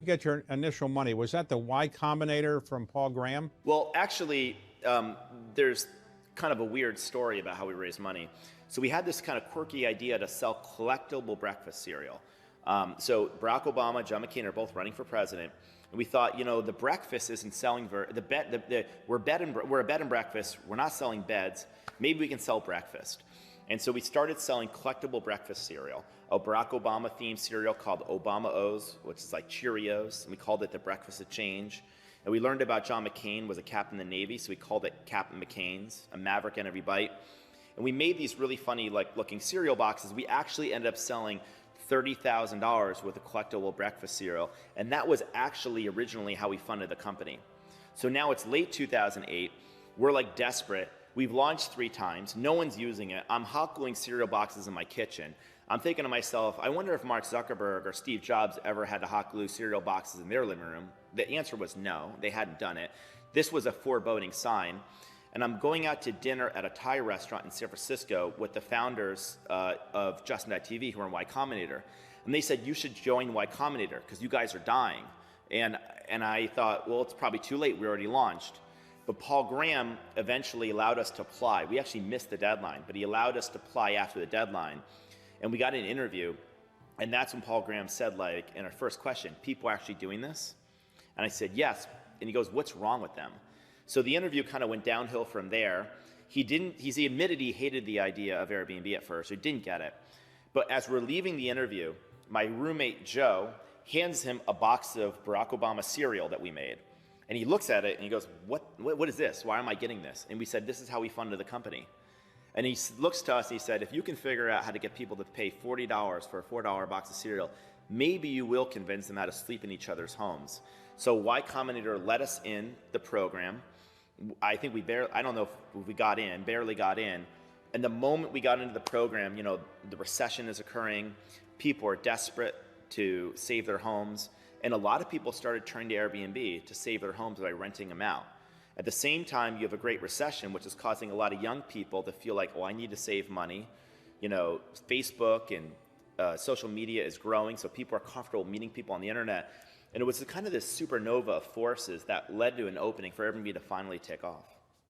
get your initial money? Was that the Y Combinator from Paul Graham? Well, actually, there's kind of a weird story about how we raised money. So we had this kind of quirky idea to sell collectible breakfast cereal. So Barack Obama, John McCain are both running for president, and we thought, the breakfast isn't selling we're a bed and breakfast. We're not selling beds. Maybe we can sell breakfast. And so we started selling collectible breakfast cereal, a Barack Obama themed cereal called Obama O's, which is like Cheerios, and we called it the Breakfast of Change. And we learned about John McCain was a captain in the Navy, so we called it Captain McCain's, a maverick in every bite. And we made these really funny looking cereal boxes. We actually ended up selling $30,000 worth of collectible breakfast cereal, and that was actually originally how we funded the company. So now it's late 2008, we're like desperate. We've launched 3 times, no one's using it. I'm hot gluing cereal boxes in my kitchen. I'm thinking to myself, I wonder if Mark Zuckerberg or Steve Jobs ever had to hot glue cereal boxes in their living room. The answer was no, they hadn't done it. This was a foreboding sign. And I'm going out to dinner at a Thai restaurant in San Francisco with the founders of Justin.tv who are in Y Combinator. And they said, you should join Y Combinator because you guys are dying. And I thought, well, it's probably too late, we already launched. But Paul Graham eventually allowed us to apply. We actually missed the deadline, but he allowed us to apply after the deadline. And we got an interview, and that's when Paul Graham said, in our first question, people are actually doing this? And I said, yes. And he goes, what's wrong with them? So the interview kind of went downhill from there. He admitted he hated the idea of Airbnb at first, so he didn't get it. But as we're leaving the interview, my roommate Joe hands him a box of Barack Obama cereal that we made. And he looks at it and he goes, what is this? Why am I getting this? And we said, this is how we funded the company. And he looks to us and he said, if you can figure out how to get people to pay $40 for a $4 box of cereal, maybe you will convince them how to sleep in each other's homes. So Y Combinator let us in the program. I think I don't know if we got in, barely got in. And the moment we got into the program, the recession is occurring. People are desperate to save their homes. And a lot of people started turning to Airbnb to save their homes by renting them out. At the same time, you have a great recession, which is causing a lot of young people to feel like, I need to save money. Facebook and social media is growing, so people are comfortable meeting people on the internet. And it was kind of this supernova of forces that led to an opening for Airbnb to finally take off.